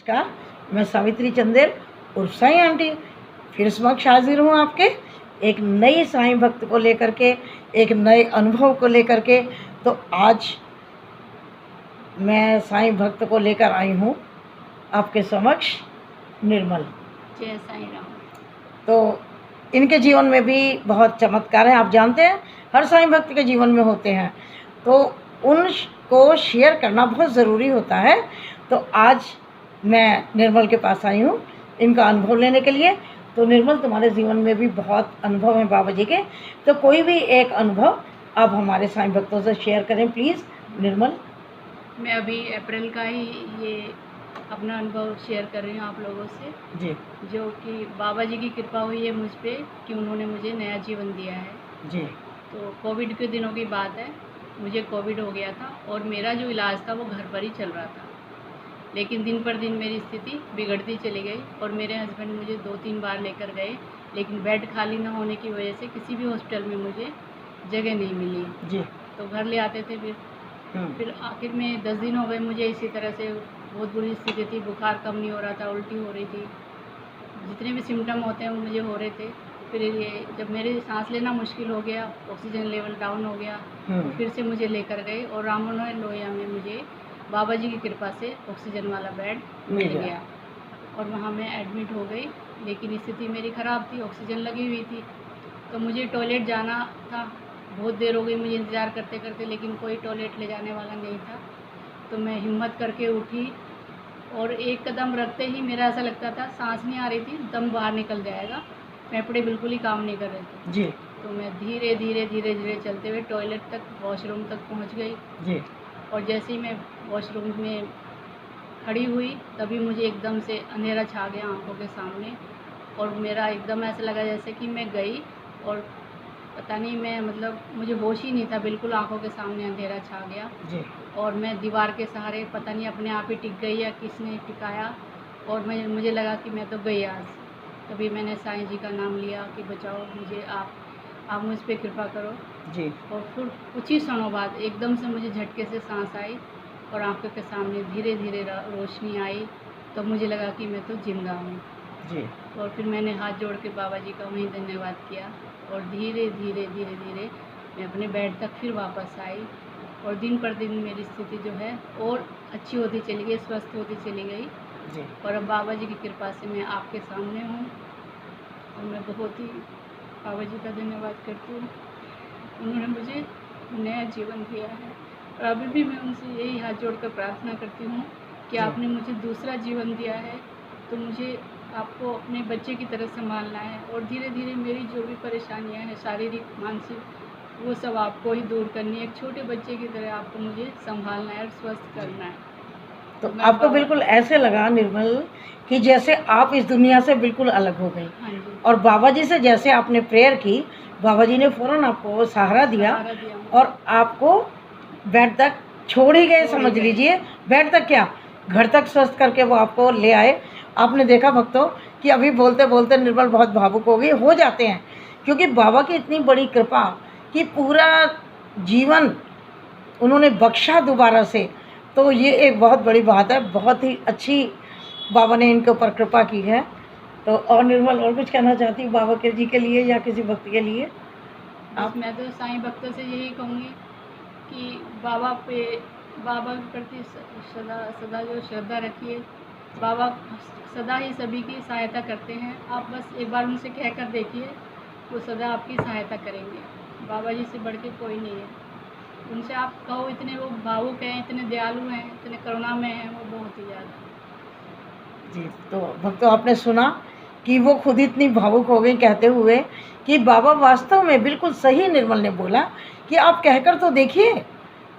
नमस्कार, मैं सावित्री चंदेल उर्फ साईं आंटी फिर समक्ष हाजिर हूँ आपके एक नई साईं भक्त को लेकर के, एक नए अनुभव को लेकर के। तो आज मैं साईं भक्त को लेकर आई हूँ आपके समक्ष, निर्मल। जय साईं राम। तो इनके जीवन में भी बहुत चमत्कार है, आप जानते हैं हर साईं भक्त के जीवन में होते हैं, तो उनको शेयर करना बहुत ज़रूरी होता है। तो आज मैं निर्मल के पास आई हूँ इनका अनुभव लेने के लिए। तो निर्मल, तुम्हारे जीवन में भी बहुत अनुभव हैं बाबा जी के, तो कोई भी एक अनुभव आप हमारे साईं भक्तों से शेयर करें प्लीज़ निर्मल। मैं अभी अप्रैल का ही ये अपना अनुभव शेयर कर रही हूँ आप लोगों से जी जो कि बाबा जी की कृपा हुई है मुझ पे कि उन्होंने मुझे नया जीवन दिया है। जी। तो कोविड के दिनों की बात है, मुझे कोविड हो गया था और मेरा जो इलाज था वो घर पर ही चल रहा था, लेकिन दिन पर दिन मेरी स्थिति बिगड़ती चली गई और मेरे हस्बैंड मुझे 2-3 बार लेकर गए, लेकिन बेड खाली ना होने की वजह से किसी भी हॉस्पिटल में मुझे जगह नहीं मिली। जी। तो घर ले आते थे। फिर आखिर में 10 दिन हो गए मुझे इसी तरह से, बहुत बुरी स्थिति थी, बुखार कम नहीं हो रहा था, उल्टी हो रही थी, जितने भी सिम्टम होते हैं वो मुझे हो रहे थे। फिर ये जब मेरी सांस लेना मुश्किल हो गया, ऑक्सीजन लेवल डाउन हो गया, तो फिर से मुझे लेकर गए और राम मनोहर लोहिया में मुझे बाबा जी की कृपा से ऑक्सीजन वाला बेड मिल गया और वहाँ मैं एडमिट हो गई। लेकिन स्थिति मेरी ख़राब थी, ऑक्सीजन लगी हुई थी, तो मुझे टॉयलेट जाना था। बहुत देर हो गई मुझे इंतज़ार करते करते, लेकिन कोई टॉयलेट ले जाने वाला नहीं था। तो मैं हिम्मत करके उठी और एक कदम रखते ही मेरा ऐसा लगता था सांस नहीं आ रही थी, दम बाहर निकल जाएगा, फेफड़े बिल्कुल ही काम नहीं कर रहे थे जी। तो मैं धीरे धीरे धीरे धीरे चलते हुए टॉयलेट तक, वॉशरूम तक पहुंच गई जी। और जैसे ही मैं वॉशरूम में खड़ी हुई तभी मुझे एकदम से अंधेरा छा गया आंखों के सामने और मेरा एकदम ऐसा लगा जैसे कि मैं गई और पता नहीं, मैं मतलब मुझे होश ही नहीं था, बिल्कुल आंखों के सामने अंधेरा छा गया जी। और मैं दीवार के सहारे पता नहीं अपने आप ही टिक गई या किसने टिकाया और मुझे लगा कि मैं तो गई आज। तभी मैंने साईं जी का नाम लिया कि बचाओ मुझे, आप मुझ पर कृपा करो। जी। और फिर कुछ ही क्षणों बाद एकदम से मुझे झटके से सांस आई और आंखों के सामने धीरे धीरे रोशनी आई, तो मुझे लगा कि मैं तो जिंदा हूँ। जी। और फिर मैंने हाथ जोड़ के बाबा जी का वहीं धन्यवाद किया और धीरे धीरे धीरे धीरे मैं अपने बेड तक फिर वापस आई और दिन पर दिन मेरी स्थिति जो है और अच्छी होती चली गई, स्वस्थ होती चली गई। जी। और अब बाबा जी की कृपा से मैं आपके सामने हूँ और मैं बहुत ही बाबा जी का धन्यवाद करती हूँ, उन्होंने मुझे नया जीवन दिया है। और अभी भी मैं उनसे यही हाथ जोड़कर प्रार्थना करती हूँ कि आपने मुझे दूसरा जीवन दिया है, तो मुझे आपको अपने बच्चे की तरह संभालना है और धीरे धीरे मेरी जो भी परेशानियाँ हैं, शारीरिक मानसिक, वो सब आपको ही दूर करनी है। एक छोटे बच्चे की तरह आपको मुझे संभालना है और स्वस्थ करना है। तो आपको बिल्कुल ऐसे लगा निर्मल कि जैसे आप इस दुनिया से बिल्कुल अलग हो गई। हाँ जी। और बाबा जी से जैसे आपने प्रेयर की, बाबा जी ने फ़ौरन आपको सहारा दिया और आपको बेड तक छोड़ ही गए, समझ लीजिए। बेड तक क्या, घर तक स्वस्थ करके वो आपको ले आए। आपने देखा भक्तों कि अभी बोलते बोलते निर्मल बहुत भावुक हो जाते हैं, क्योंकि बाबा की इतनी बड़ी कृपा कि पूरा जीवन उन्होंने बख्शा दोबारा से। तो ये एक बहुत बड़ी बात है, बहुत ही अच्छी बाबा ने इनके ऊपर कृपा की है। तो और निर्मल, और कुछ कहना चाहती हूँ बाबा के जी के लिए या किसी भक्त के लिए? आप? मैं तो साईं भक्तों से यही कहूँगी कि बाबा के प्रति सदा सदा जो श्रद्धा रखिए। बाबा सदा ही सभी की सहायता करते हैं, आप बस एक बार उनसे कह कर देखिए, वो सदा आपकी सहायता करेंगे। बाबा जी से बढ़ के कोई नहीं है, उनसे आप कहो इतने वो भावुक हैं, इतने दयालु हैं, इतने करुणामय हैं, वो बहुत ही ज़्यादा। जी। तो भक्तों, आपने सुना कि वो खुद इतनी भावुक हो गई कहते हुए कि बाबा वास्तव में बिल्कुल सही निर्मल ने बोला कि आप कहकर तो देखिए,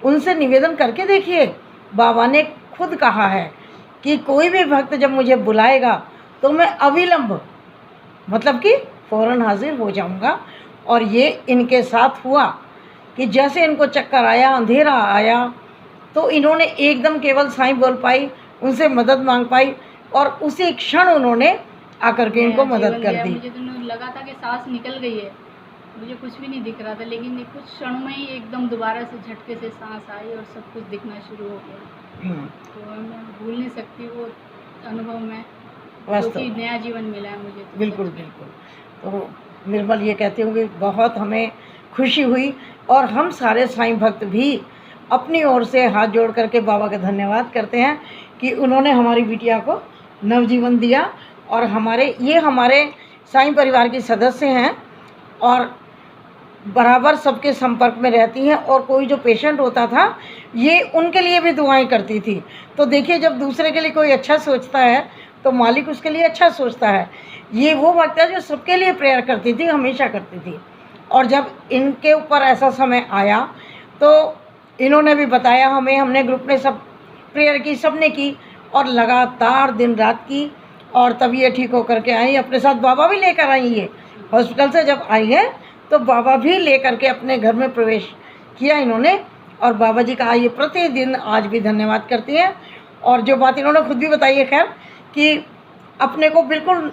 उनसे निवेदन करके देखिए। बाबा ने खुद कहा है कि कोई भी भक्त जब मुझे बुलाएगा तो मैं अविलंब, मतलब कि फ़ौरन हाजिर हो जाऊंगा। और ये इनके साथ हुआ कि जैसे इनको चक्कर आया, अंधेरा आया, तो इन्होंने एकदम केवल साईं बोल पाई, उनसे मदद मांग पाई और उसी क्षण उन्होंने आकर के इनको मदद कर दी। मुझे तो लगा था कि सांस निकल गई है, मुझे कुछ भी नहीं दिख रहा था, लेकिन कुछ क्षण में ही एकदम दोबारा से झटके से सांस आई और सब कुछ दिखना शुरू हो गया। तो मैं भूल नहीं सकती वो अनुभव में, जो वास्तव कि में। नया जीवन मिला है मुझे तो बिल्कुल सच में। बिल्कुल। तो निर्मल ये कहते होंगे बहुत हमें खुशी हुई, और हम सारे साईं भक्त भी अपनी ओर से हाथ जोड़ करके बाबा का धन्यवाद करते हैं कि उन्होंने हमारी बिटिया को नवजीवन दिया। और हमारे साईं परिवार की सदस्य हैं और बराबर सबके संपर्क में रहती हैं, और कोई जो पेशेंट होता था ये उनके लिए भी दुआएं करती थी। तो देखिए, जब दूसरे के लिए कोई अच्छा सोचता है तो मालिक उसके लिए अच्छा सोचता है। ये वो वक्त है जो सबके लिए प्रेयर करती थी, हमेशा करती थी। और जब इनके ऊपर ऐसा समय आया तो इन्होंने भी बताया हमें, हमने ग्रुप में सब प्रेयर की, सबने की, और लगातार दिन रात की, और तब ये ठीक होकर के आई। अपने साथ बाबा भी लेकर आई, ये हॉस्पिटल से जब आई है तो बाबा भी लेकर के अपने घर में प्रवेश किया इन्होंने। और बाबा जी का ये प्रतिदिन आज भी धन्यवाद करती हैं। और जो बात इन्होंने खुद भी बताई है, खैर, कि अपने को बिल्कुल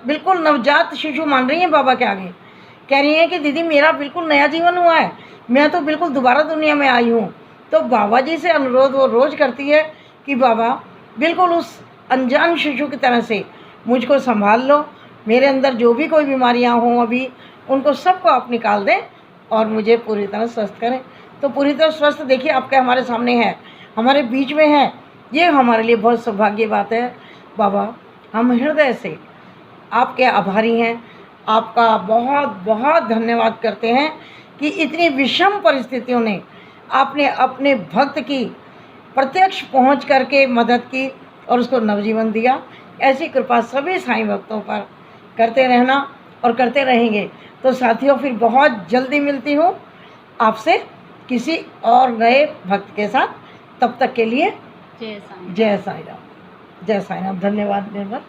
बिल्कुल नवजात शिशु मान रही हैं बाबा के आगे। कह रही हैं कि दीदी मेरा बिल्कुल नया जीवन हुआ है, मैं तो बिल्कुल दोबारा दुनिया में आई हूँ। तो बाबा जी से अनुरोध वो रोज़ करती है कि बाबा बिल्कुल उस अनजान शिशु की तरह से मुझको संभाल लो, मेरे अंदर जो भी कोई बीमारियाँ हों अभी उनको सबको आप निकाल दें और मुझे पूरी तरह स्वस्थ करें। तो पूरी तरह स्वस्थ देखिए आपके हमारे सामने है, हमारे बीच में है। ये हमारे लिए बहुत सौभाग्य बात है। बाबा, हम हृदय से आपके आभारी हैं, आपका बहुत बहुत धन्यवाद करते हैं कि इतनी विषम परिस्थितियों ने आपने अपने भक्त की प्रत्यक्ष पहुंच करके मदद की और उसको नवजीवन दिया। ऐसी कृपा सभी साईं भक्तों पर करते रहना और करते रहेंगे। तो साथियों, फिर बहुत जल्दी मिलती हूँ आपसे किसी और नए भक्त के साथ। तब तक के लिए जय साईं। जय साईं राम। जय साईं राम। धन्यवाद निर्मल।